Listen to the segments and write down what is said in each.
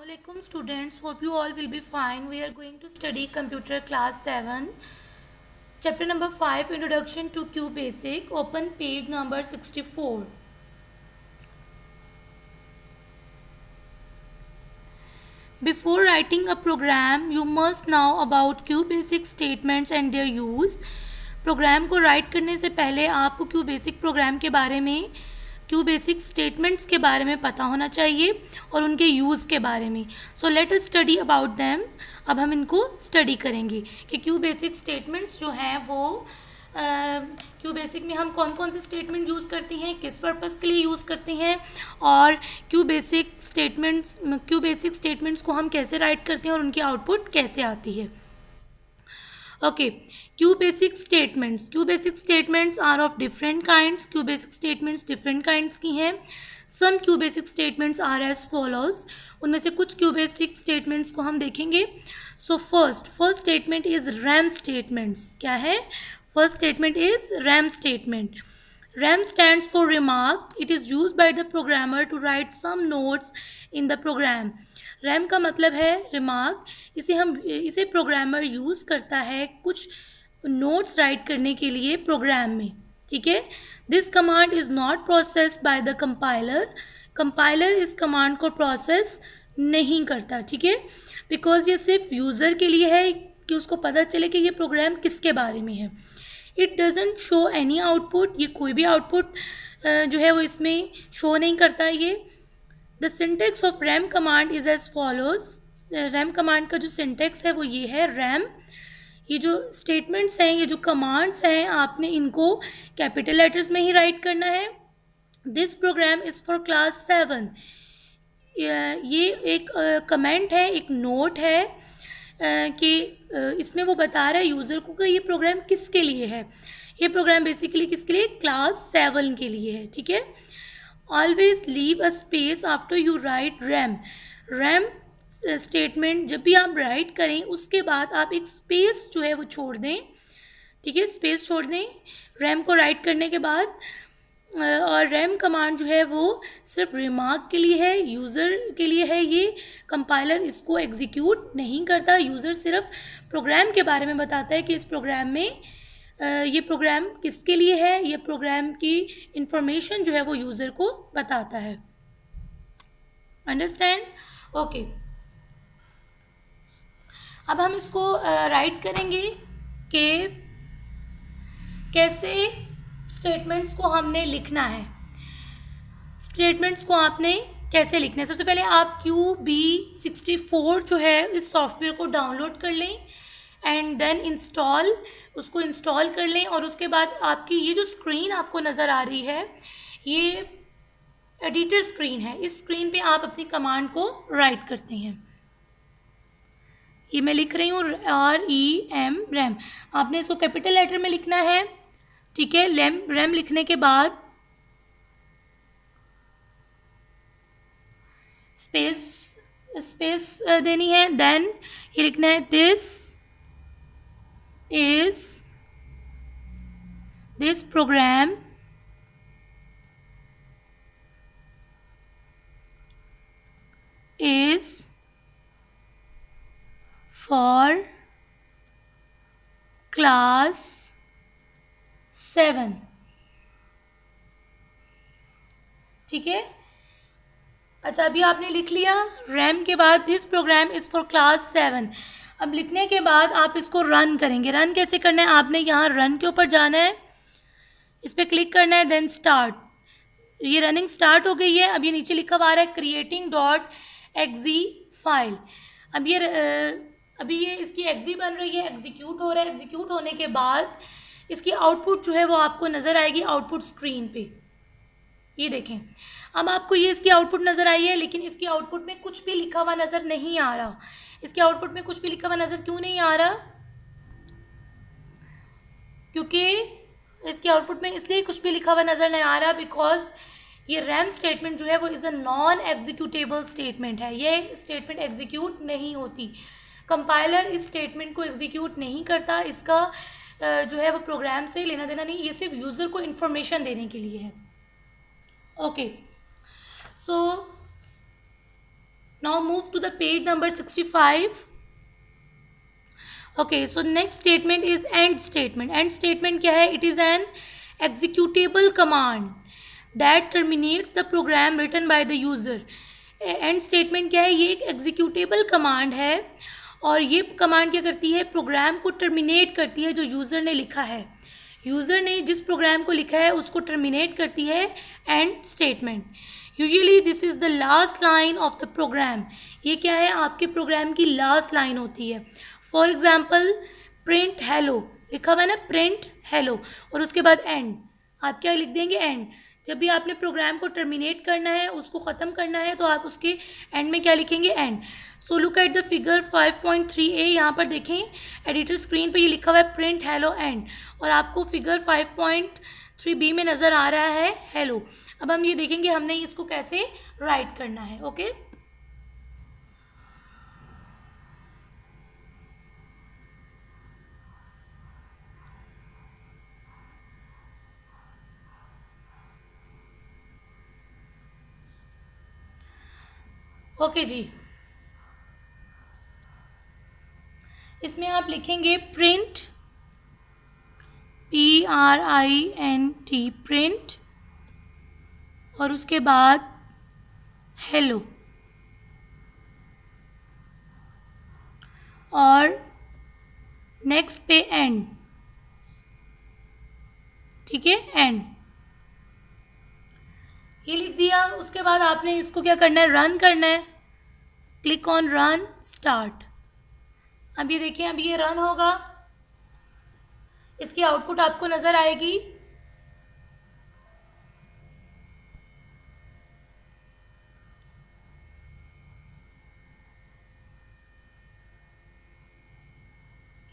Assalamualaikum students, hope you all will be fine. We are going to study computer class 7, chapter number 5, introduction to QBasic. Open page number 64. Before writing a program, you must know about QBasic statements and their use. Program को write करने से पहले आपको QBasic programme के बारे में, QBasic statements के बारे में पता होना चाहिए और उनके यूज़ के बारे में. So let us study about them. अब हम इनको स्टडी करेंगे कि QBasic स्टेटमेंट्स जो हैं वो QBasic में हम कौन कौन से स्टेटमेंट यूज़ करते हैं, किस पर्पज़ के लिए यूज़ करते हैं और QBasic स्टेटमेंट्स को हम कैसे राइट करते हैं और उनकी आउटपुट कैसे आती है. Okay, QBasic statements are of different kinds. QBasic statements different kinds की हैं. Some QBasic statements are as follows. उनमें से कुछ QBasic statements को हम देखेंगे. So first statement is RAM statements. क्या है? First statement is RAM statement. RAM stands for remark. It is used by the programmer to write some notes in the program. RAM का मतलब है remark. इसे programmer use करता है कुछ notes right करने के लिए प्रोग्राम में. ठीक है. This command is not processed by the compiler इस कमांड को प्रोसेस नहीं करता. ठीक है, बिकॉज ये सिर्फ यूज़र के लिए है कि उसको पता चले कि ये प्रोग्राम किसके बारे में है. It doesn't show any output. ये कोई भी आउटपुट जो है वो इसमें शो नहीं करता. ये the syntax of REM command is as follows. REM command का जो सिंटेक्स है वो ये है. रैम, ये जो स्टेटमेंट्स हैं, ये जो कमांड्स हैं, आपने इनको कैपिटल लेटर्स में ही राइट करना है. This program is for class 7. ये एक कमेंट है, एक नोट है कि इसमें वो बता रहा है यूज़र को कि ये प्रोग्राम किसके लिए है. ये प्रोग्राम बेसिकली किसके लिए? क्लास 7 के लिए है. ठीक है. Always leave a space after you right RAM. RAM statement जब भी आप राइट करें उसके बाद आप एक स्पेस जो है वो छोड़ दें. ठीक है, स्पेस छोड़ दें रैम को राइट करने के बाद. और रैम कमांड जो है वो सिर्फ रिमार्क के लिए है, यूज़र के लिए है. ये कंपाइलर इसको एग्जीक्यूट नहीं करता. यूज़र सिर्फ प्रोग्राम के बारे में बताता है कि इस प्रोग्राम में ये प्रोग्राम किसके लिए है. ये प्रोग्राम की इंफॉर्मेशन जो है वो यूज़र को बताता है. अंडरस्टैंड? ओके, अब हम इसको राइट करेंगे कि कैसे स्टेटमेंट्स को हमने लिखना है. स्टेटमेंट्स को आपने कैसे लिखना है? सबसे पहले आप QB64 जो है इस सॉफ्टवेयर को डाउनलोड कर लें एंड देन उसको इंस्टॉल कर लें. और उसके बाद आपकी ये जो स्क्रीन आपको नज़र आ रही है ये एडिटर स्क्रीन है. इस स्क्रीन पे आप अपनी कमांड को राइट करते हैं. ये मैं लिख रही हूँ REM रैम. आपने इसको कैपिटल लेटर में लिखना है. ठीक है. रैम लिखने के बाद स्पेस देनी है. देन ये लिखना है this program is for class 7. ठीक है. अच्छा, अभी आपने लिख लिया रैम के बाद this program is for class 7. अब लिखने के बाद आप इसको रन करेंगे. रन कैसे करना है? आपने यहाँ रन के ऊपर जाना है, इस पर क्लिक करना है, देन स्टार्ट. ये रनिंग स्टार्ट हो गई है. अब ये नीचे लिखा हुआ आ रहा है creating.exe फाइल. अभी ये इसकी एग्जी बन रही है, एग्जीक्यूट हो रहा है. एग्जीक्यूट होने के बाद इसकी आउटपुट जो है वो आपको नज़र आएगी आउटपुट स्क्रीन पे. ये देखें, अब आपको ये इसकी आउटपुट नज़र आई है, लेकिन इसकी आउटपुट में कुछ भी लिखा हुआ नज़र नहीं आ रहा. इसके आउटपुट में कुछ भी लिखा हुआ नज़र क्यों नहीं आ रहा? क्योंकि इसके आउटपुट में इसलिए कुछ भी लिखा हुआ नज़र नहीं आ रहा बिकॉज ये रैम स्टेटमेंट जो है वो is a non executable statement है. ये स्टेटमेंट एग्जीक्यूट नहीं होती. कंपाइलर इस स्टेटमेंट को एग्जीक्यूट नहीं करता. इसका जो है वो प्रोग्राम से लेना देना नहीं. ये सिर्फ यूज़र को इन्फॉर्मेशन देने के लिए है. Okay, so Now move to the page number 65. Okay, so next statement is end statement. End statement क्या है? It is an executable command that terminates the program written by the user. And statement क्या है? ये एक executable command है और ये command क्या करती है? प्रोग्राम को टर्मिनेट करती है जो यूज़र ने लिखा है. यूज़र ने जिस प्रोग्राम को लिखा है उसको टर्मिनेट करती है end statement. Usually this is the last line of the program. ये क्या है? आपके प्रोग्राम की लास्ट लाइन होती है. फॉर एग्जाम्पल प्रिंट हेलो लिखा हुआ है ना, प्रिंट हेलो, और उसके बाद एंड. आप क्या लिख देंगे? एंड. जब भी आपने प्रोग्राम को टर्मिनेट करना है, उसको ख़त्म करना है, तो आप उसके एंड में क्या लिखेंगे? And. So look at the figure 5.3a. यहाँ पर देखें एडिटर स्क्रीन पे ये लिखा हुआ है प्रिंट हेलो एंड, और आपको फिगर 5.3b में नज़र आ रहा है हेलो. अब हम ये देखेंगे हमने इसको कैसे राइट करना है. ओके ओके जी. इसमें आप लिखेंगे प्रिंट, PRINT, प्रिंट, और उसके बाद हेलो, और नेक्स्ट पे एंड. ठीक है, एंड ये लिख दिया. उसके बाद आपने इसको क्या करना है? रन करना है. Click on run start. अब ये देखिए, अब ये रन होगा, इसकी आउटपुट आपको नज़र आएगी.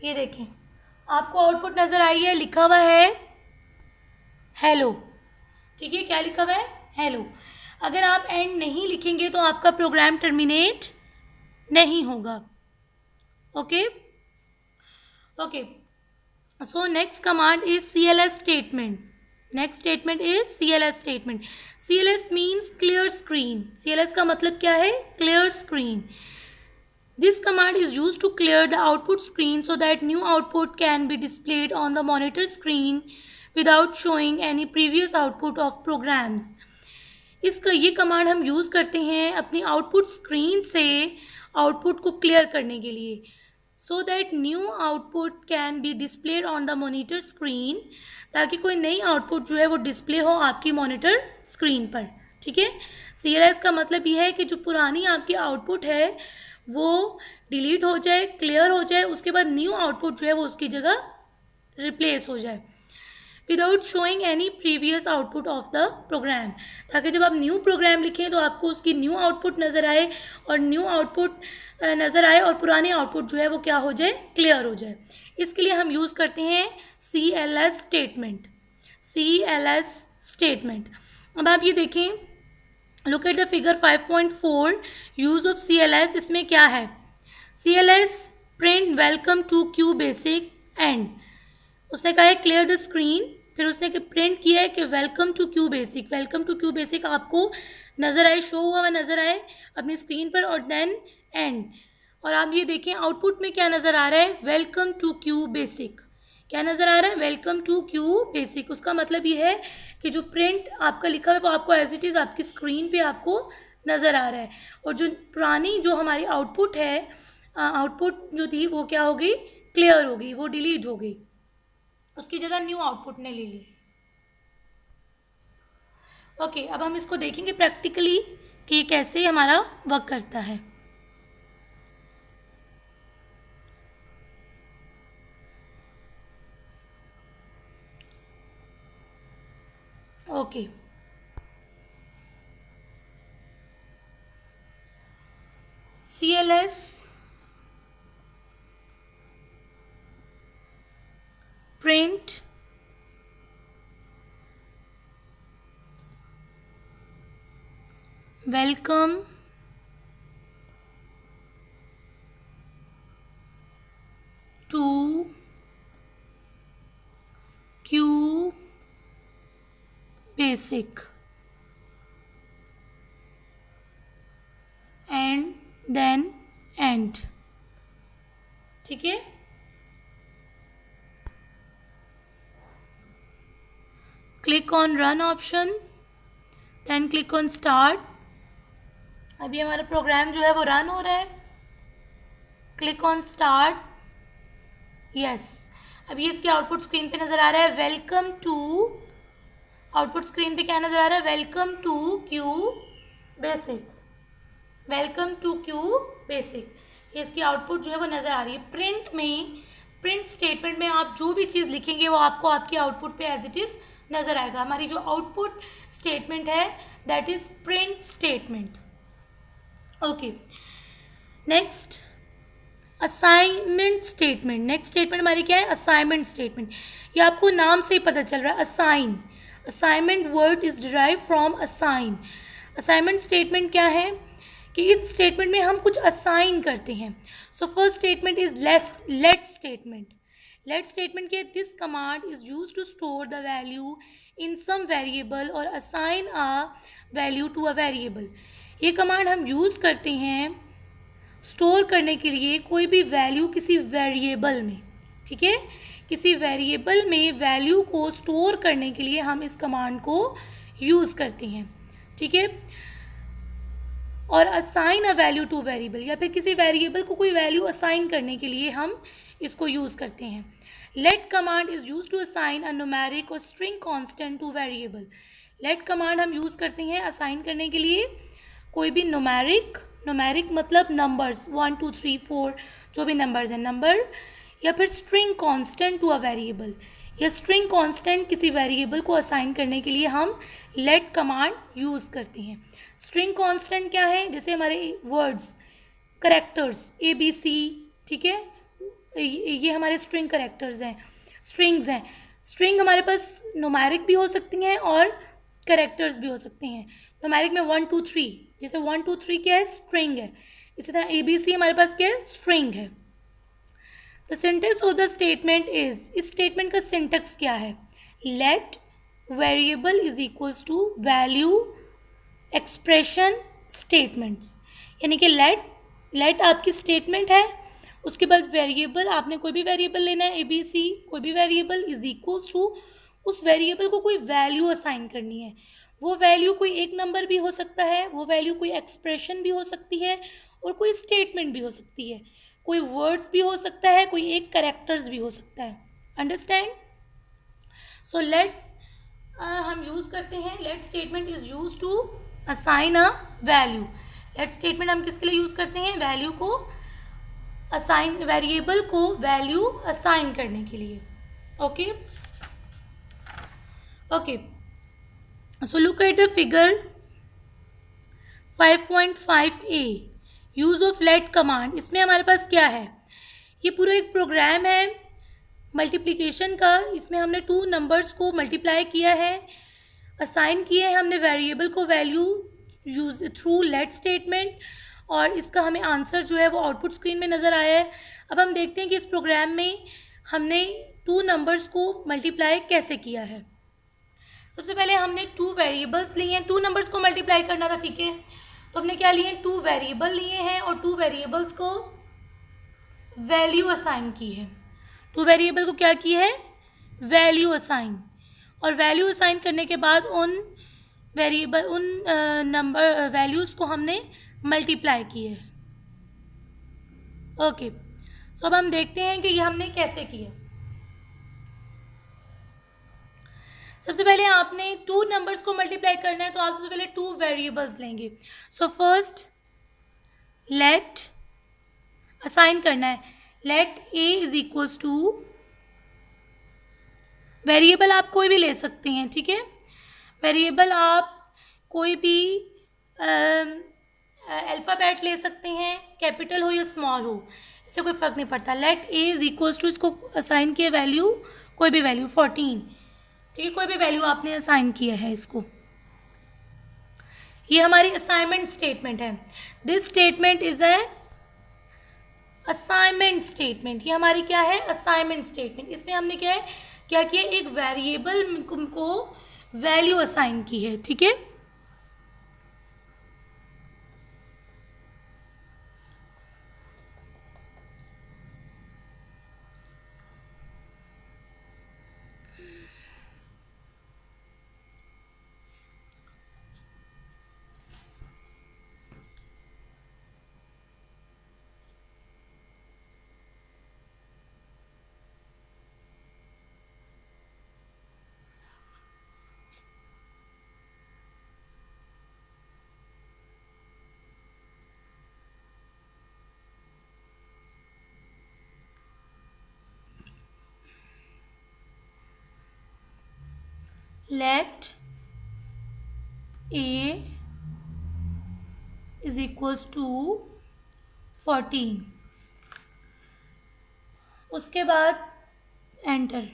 ये देखें, आपको आउटपुट नज़र आई है, लिखा हुआ है हेलो. ठीक है, क्या लिखा हुआ है? हेलो. अगर आप एंड नहीं लिखेंगे तो आपका प्रोग्राम टर्मिनेट नहीं होगा. Okay okay. So next command is CLS statement. Next statement is CLS statement. CLS means clear screen. CLS का मतलब क्या है? Clear screen. This command is used to clear the output screen so that new output can be displayed on the monitor screen without showing any previous output of programs. इसका ये command हम use करते हैं अपनी output screen से output को clear करने के लिए, so that new output can be displayed on the monitor screen, ताकि कोई नई आउटपुट जो है वो डिस्प्ले हो आपकी मॉनिटर स्क्रीन पर. ठीक है. CLS का मतलब ये है कि जो पुरानी आपकी आउटपुट है वो डिलीट हो जाए, क्लियर हो जाए, उसके बाद न्यू आउटपुट जो है वो उसकी जगह रिप्लेस हो जाए without showing any previous output of the program, ताकि जब आप न्यू प्रोग्राम लिखें तो आपको उसकी न्यू आउटपुट नज़र आए, और न्यू आउटपुट नज़र आए और पुरानी आउटपुट जो है वो क्या हो जाए? क्लियर हो जाए. इसके लिए हम यूज़ करते हैं CLS स्टेटमेंट. CLS statement. अब आप ये देखें, look at the figure 5.4. Use of CLS. इसमें क्या है? CLS print welcome to Q basic end. उसने कहा है क्लियर द स्क्रीन, फिर उसने प्रिंट किया है कि welcome to Q basic. Welcome to Q basic आपको नज़र आए, शो हुआ हुआ नज़र आए अपनी स्क्रीन पर, और देन एंड. और आप ये देखें आउटपुट में क्या नज़र आ रहा है? Welcome to Q basic. क्या नज़र आ रहा है? Welcome to Q basic. उसका मतलब ये है कि जो प्रिंट आपका लिखा है वो आपको एज इट इज़ आपकी स्क्रीन पे आपको नज़र आ रहा है, और जो पुरानी जो हमारी आउटपुट है, आउटपुट जो थी वो क्या हो गई? क्लियर हो गई, वो डिलीट हो गई, उसकी जगह न्यू आउटपुट ने ले ली. ओके, अब हम इसको देखेंगे प्रैक्टिकली कि ये कैसे हमारा वर्क करता है. Okay. CLS print welcome to Q basic and end, ठीक है। Click on run option, then click on start. अभी हमारा प्रोग्राम जो है वो रन हो रहा है। Click on start, yes. अभी इसके आउटपुट स्क्रीन पे नज़र आ रहा है वेलकम टू, आउटपुट स्क्रीन पे क्या नज़र आ रहा है, welcome to Q basic, welcome to Q basic. ये इसकी आउटपुट जो है वो नज़र आ रही है। प्रिंट में, प्रिंट स्टेटमेंट में आप जो भी चीज़ लिखेंगे वो आपको आपकी आउटपुट पे एज इट इज़ नज़र आएगा। हमारी जो आउटपुट स्टेटमेंट है that is print statement. Okay, next assignment statement. Next statement हमारी क्या है, असाइनमेंट स्टेटमेंट। ये आपको नाम से ही पता चल रहा है, assign, assignment word is derive from assign. Assignment statement क्या है कि इस स्टेटमेंट में हम कुछ असाइन करते हैं। So first statement is let statement. Let statement के this command is use to store the value in some variable और assign a value to a variable. ये कमांड हम यूज़ करते हैं स्टोर करने के लिए कोई भी वैल्यू किसी वेरिएबल में, ठीक है। किसी वेरिएबल में वैल्यू को स्टोर करने के लिए हम इस कमांड को यूज़ करते हैं, ठीक है। और assign a value two variable, या फिर किसी वेरिएबल को कोई वैल्यू असाइन करने के लिए हम इसको यूज़ करते हैं। Let command is use to assign a numeric और string constant to variable. Let command हम यूज़ करते हैं असाइन करने के लिए कोई भी न्यूमेरिक, न्यूमेरिक मतलब नंबर्स 1 2 3 4 जो भी नंबर्स हैं नंबर, या फिर string constant to a variable, या स्ट्रिंग कांस्टेंट किसी वेरिएबल को असाइन करने के लिए हम लेट कमांड यूज़ करते हैं। स्ट्रिंग कांस्टेंट क्या है, जैसे हमारे वर्ड्स, करेक्टर्स ABC, ठीक है, ये हमारे स्ट्रिंग करेक्टर्स हैं, स्ट्रिंग्स हैं। स्ट्रिंग हमारे पास न्यूमेरिक भी हो सकती हैं और करेक्टर्स भी हो सकते हैं। न्यूमेरिक में 1 2 3, जैसे 1 2 3 क्या है, स्ट्रिंग है। इसी तरह ABC हमारे पास क्या है, स्ट्रिंग है। The syntax of the statement is, इस स्टेटमेंट का सिंटेक्स क्या है, let variable is equals to value expression statements, यानी कि लेट आपकी स्टेटमेंट है, उसके बाद वेरिएबल, आपने कोई भी वेरिएबल लेना है ABC, कोई भी वेरिएबल इज इक्वल्स टू, उस वेरिएबल को कोई वैल्यू असाइन करनी है। वो वैल्यू कोई एक नंबर भी हो सकता है, वो वैल्यू कोई एक्सप्रेशन भी हो सकती है और कोई स्टेटमेंट भी हो सकती है, कोई वर्ड्स भी हो सकता है, कोई एक कैरेक्टर्स भी हो सकता है। अंडरस्टैंड? सो लेट हम यूज़ करते हैं, let statement is use to assign a value. Let statement हम किसके लिए यूज़ करते हैं, वैल्यू को असाइन, वेरिएबल को वैल्यू असाइन करने के लिए। Okay okay, so look at the figure 5.5a, use of let command. इसमें हमारे पास क्या है, ये पूरा एक प्रोग्राम है मल्टीप्लिकेशन का। इसमें हमने 2 नंबर्स को मल्टीप्लाई किया है, असाइन किए हैं हमने वेरिएबल को value use through let statement, और इसका हमें आंसर जो है वो आउटपुट स्क्रीन में नज़र आया है। अब हम देखते हैं कि इस प्रोग्राम में हमने 2 नंबर्स को मल्टीप्लाई कैसे किया है। सबसे पहले हमने 2 वेरिएबल्स लिए हैं, 2 नंबर्स को मल्टीप्लाई करना था, ठीक है। तो हमने क्या लिए, 2 वेरिएबल लिए हैं और 2 वेरिएबल्स को वैल्यू असाइन की है। 2 वेरिएबल को क्या की है, वैल्यू असाइन, और वैल्यू असाइन करने के बाद उन वेरिएबल, उन नंबर वैल्यूज़ को हमने मल्टीप्लाई किए। ओके, सो अब हम देखते हैं कि ये हमने कैसे किया। सबसे पहले आपने 2 नंबर्स को मल्टीप्लाई करना है, तो आप सबसे पहले 2 वेरिएबल्स लेंगे। सो फर्स्ट लेट असाइन करना है, let A is equals to, variable आप कोई भी ले सकते हैं, ठीक है। वेरिएबल आप कोई भी अल्फ़ाबेट ले सकते हैं, कैपिटल हो या स्मॉल हो, इससे कोई फ़र्क नहीं पड़ता। Let A is equals to, इसको असाइन किया वैल्यू, कोई भी वैल्यू 14, ठीक है, कोई भी वैल्यू आपने असाइन किया है इसको। ये हमारी असाइनमेंट स्टेटमेंट है। This statement is a assignment statement. ये हमारी क्या है, असाइनमेंट स्टेटमेंट। इसमें हमने क्या है, क्या किया, एक वेरिएबल को वैल्यू असाइन की है, ठीक है। Let A is equals to 14, उसके बाद एंटर।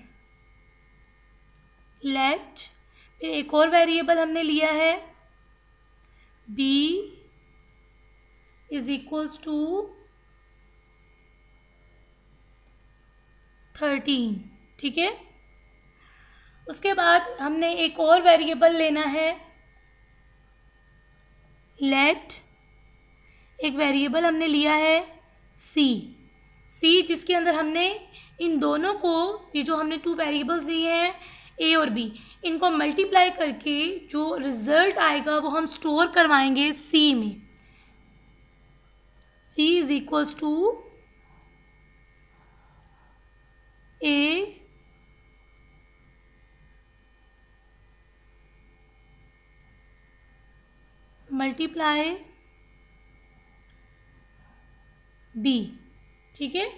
लेट, फिर एक और वेरिएबल हमने लिया है b इज इक्वल्स टू 13, ठीक है। उसके बाद हमने एक और वेरिएबल लेना है, लेट, एक वेरिएबल हमने लिया है c, जिसके अंदर हमने इन दोनों को, ये जो हमने 2 वेरिएबल्स दिए हैं a और b, इनको मल्टीप्लाई करके जो रिजल्ट आएगा वो हम स्टोर करवाएंगे c में। c is equals to a multiply b, ठीक है।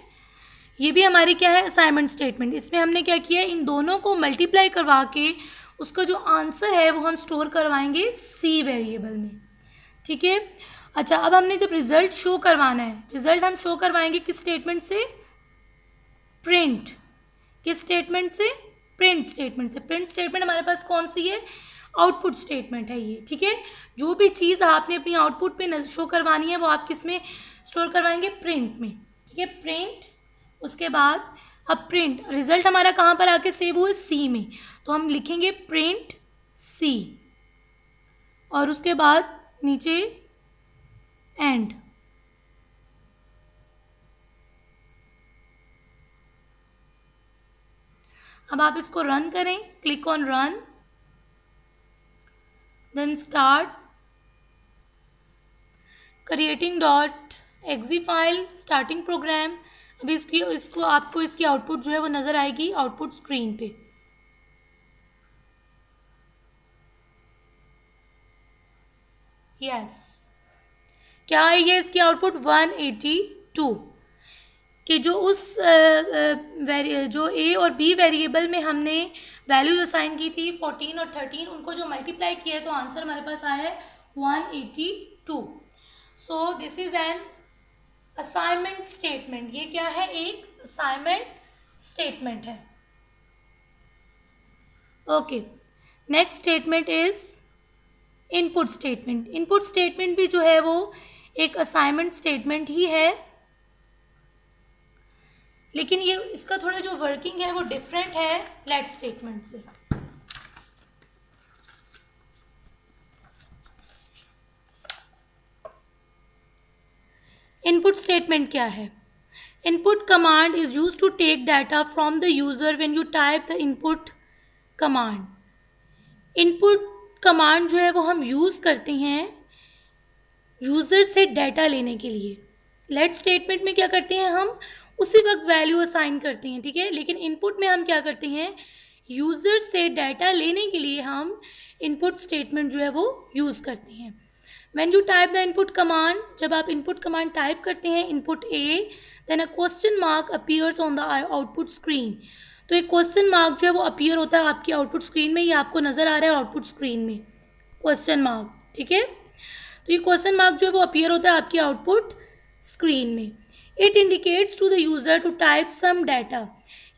ये भी हमारी क्या है, असाइनमेंट स्टेटमेंट। इसमें हमने क्या किया है, इन दोनों को मल्टीप्लाई करवा के उसका जो आंसर है वो हम स्टोर करवाएंगे c वेरिएबल में, ठीक है। अच्छा, अब हमने जब रिजल्ट शो करवाना है, रिजल्ट हम शो करवाएंगे किस स्टेटमेंट से, प्रिंट। किस स्टेटमेंट से, प्रिंट स्टेटमेंट से। प्रिंट स्टेटमेंट हमारे पास कौन सी है, आउटपुट स्टेटमेंट है ये, ठीक है। जो भी चीज़ आपने अपनी आउटपुट पे शो करवानी है वो आप किस में स्टोर करवाएंगे, प्रिंट में, ठीक है। प्रिंट, उसके बाद अब प्रिंट, रिजल्ट हमारा कहाँ पर आके सेव हुआ है, सी में, तो हम लिखेंगे प्रिंट सी, और उसके बाद नीचे एंड। अब आप इसको रन करें, click on run, then start creating dot exe file, starting program. अभी इसको आपको इसकी आउटपुट जो है वो नज़र आएगी आउटपुट स्क्रीन पे। यस, क्या आई है इसकी आउटपुट, 182, कि जो उस जो ए और बी वेरिएबल में हमने वैल्यूज असाइन की थी 14 और 13, उनको जो मल्टीप्लाई किया है तो आंसर हमारे पास आया है 182। So this is an assignment statement. ये क्या है, एक असाइनमेंट स्टेटमेंट है। Okay, next statement is input statement. Input statement भी जो है वो एक असाइनमेंट स्टेटमेंट ही है, लेकिन ये इसका थोड़ा जो वर्किंग है वो डिफरेंट है लेट स्टेटमेंट से। इनपुट स्टेटमेंट क्या है, input command is use to take data from the user when you type the input command. Input command जो है वो हम यूज करते हैं यूजर से डाटा लेने के लिए। लेट स्टेटमेंट में क्या करते हैं, हम उसी वक्त वैल्यू असाइन करते हैं, ठीक है। लेकिन इनपुट में हम क्या करते हैं, यूजर से डाटा लेने के लिए हम इनपुट स्टेटमेंट जो है वो यूज करते हैं। When you type the input command, जब आप इनपुट कमांड टाइप करते हैं input A, then a question mark appears on the output screen. तो एक क्वेश्चन मार्क जो है वो अपीयर होता है आपकी आउटपुट स्क्रीन में, ये आपको नज़र आ रहा है आउटपुट स्क्रीन में क्वेश्चन मार्क, ठीक है। तो ये क्वेश्चन मार्क जो है वो अपीयर होता है आपकी आउटपुट स्क्रीन में। It indicates to the user to type some data.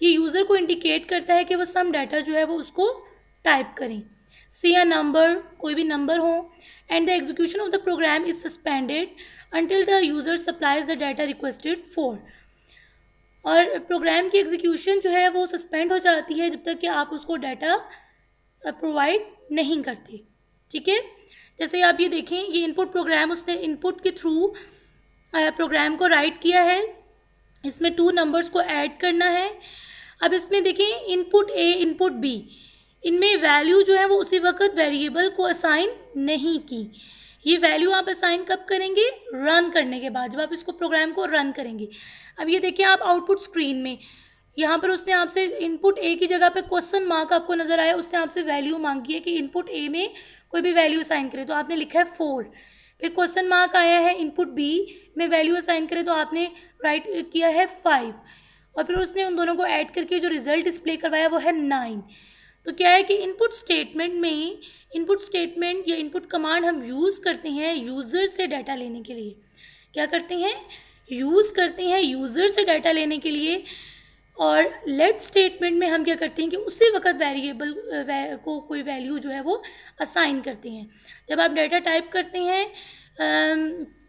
ये यूज़र को इंडिकेट करता है कि वो सम डाटा जो है वो उसको टाइप करें। सी अ नंबर, कोई भी नंबर हो, and the execution of the program is suspended until the user supplies the data requested for। और प्रोग्राम की एग्जीक्यूशन जो है वो सस्पेंड हो जाती है जब तक कि आप उसको डाटा प्रोवाइड नहीं करते, ठीक है। जैसे आप ये देखें, ये इनपुट प्रोग्राम उसने इनपुट के थ्रू प्रोग्राम को राइट किया है, इसमें 2 नंबर्स को ऐड करना है। अब इसमें देखें इनपुट ए इनपुट बी, इनमें वैल्यू जो है वो उसी वक्त वेरिएबल को असाइन नहीं की। ये वैल्यू आप असाइन कब करेंगे, रन करने के बाद, जब आप इसको प्रोग्राम को रन करेंगे। अब ये देखिए आप आउटपुट स्क्रीन में, यहाँ पर उसने आपसे इनपुट ए की जगह पे क्वेश्चन मार्क आपको नज़र आया, उसने आपसे वैल्यू मांगी है कि इनपुट ए में कोई भी वैल्यू असाइन करे, तो आपने लिखा है 4। फिर क्वेश्चन मार्क आया है इनपुट बी में वैल्यू असाइन करे, तो आपने राइट किया है 5, और फिर उसने उन दोनों को ऐड करके जो रिजल्ट डिस्प्ले करवाया वो है 9। तो तो क्या है कि इनपुट स्टेटमेंट या इनपुट कमांड हम यूज़ करते हैं यूज़र से डाटा लेने के लिए। क्या करते हैं? यूज़ करते हैं यूज़र से डाटा लेने के लिए। और लेट स्टेटमेंट में हम क्या करते हैं कि उसी वक्त वेरिएबल को कोई वैल्यू जो है वो असाइन करते हैं। जब आप डाटा टाइप करते हैं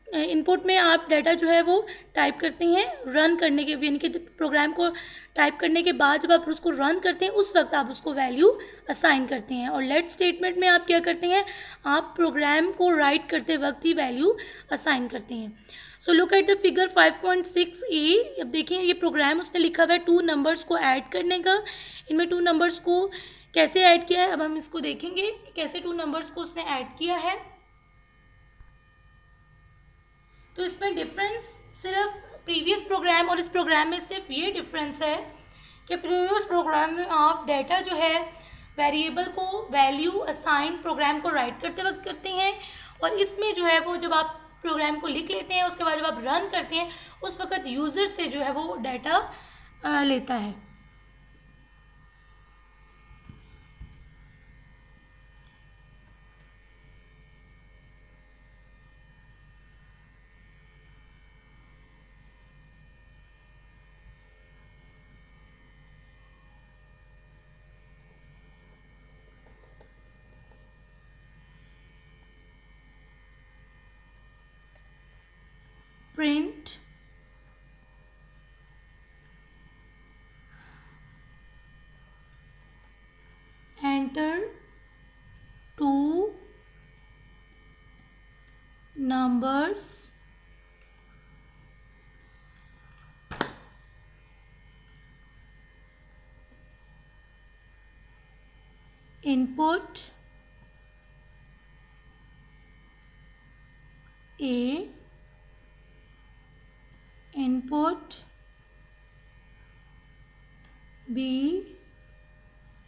इनपुट में, आप डाटा जो है वो टाइप करते हैं रन करने के, यानी कि प्रोग्राम को टाइप करने के बाद जब आप उसको रन करते हैं उस वक्त आप उसको वैल्यू असाइन करते हैं। और लेट स्टेटमेंट में आप क्या करते हैं? आप प्रोग्राम को राइट करते वक्त ही वैल्यू असाइन करते हैं। सो look at the figure 5.6a। अब देखिए ये प्रोग्राम उसने लिखा हुआ है 2 नंबर्स को ऐड करने का। इनमें 2 नंबर्स को कैसे ऐड किया है, अब हम इसको देखेंगे कि कैसे 2 नंबर्स को उसने ऐड किया है। तो इसमें डिफरेंस सिर्फ प्रीवियस प्रोग्राम और इस प्रोग्राम में सिर्फ ये डिफरेंस है कि प्रीवियस प्रोग्राम में आप डाटा जो है वेरिएबल को वैल्यू असाइन प्रोग्राम को राइट करते वक्त करते हैं, और इसमें जो है वो जब आप प्रोग्राम को लिख लेते हैं उसके बाद जब आप रन करते हैं उस वक्त यूज़र से जो है वो डाटा लेता है। Print enter 2 numbers input A, input B,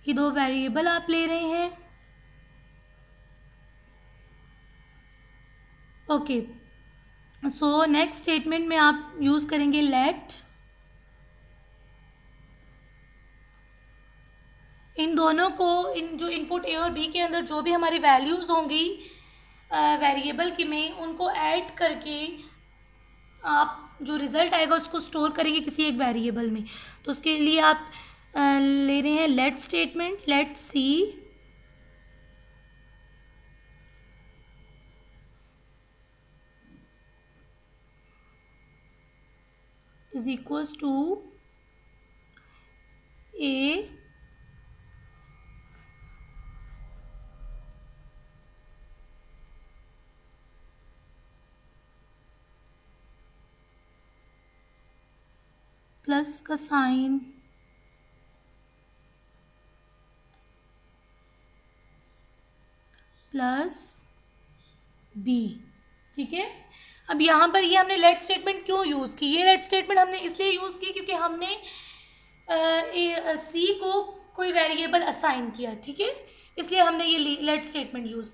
ये 2 वेरिएबल आप ले रहे हैं। ओके, सो नेक्स्ट स्टेटमेंट में आप यूज़ करेंगे लेट। इन दोनों को, इन जो इनपुट ए और बी के अंदर जो भी हमारी वैल्यूज़ होंगी वेरिएबल की में, उनको ऐड करके आप जो रिज़ल्ट आएगा उसको स्टोर करेंगे किसी एक वेरिएबल में। तो उसके लिए आप ले रहे हैं let statement, let C is equals to A plus का साइन प्लस बी। ठीक है, अब यहाँ पर ये हमने लेट स्टेटमेंट क्यों यूज़ की? ये लेट स्टेटमेंट हमने इसलिए यूज़ की क्योंकि हमने सी को कोई वेरिएबल असाइन किया। ठीक है, इसलिए हमने ये लेट स्टेटमेंट यूज़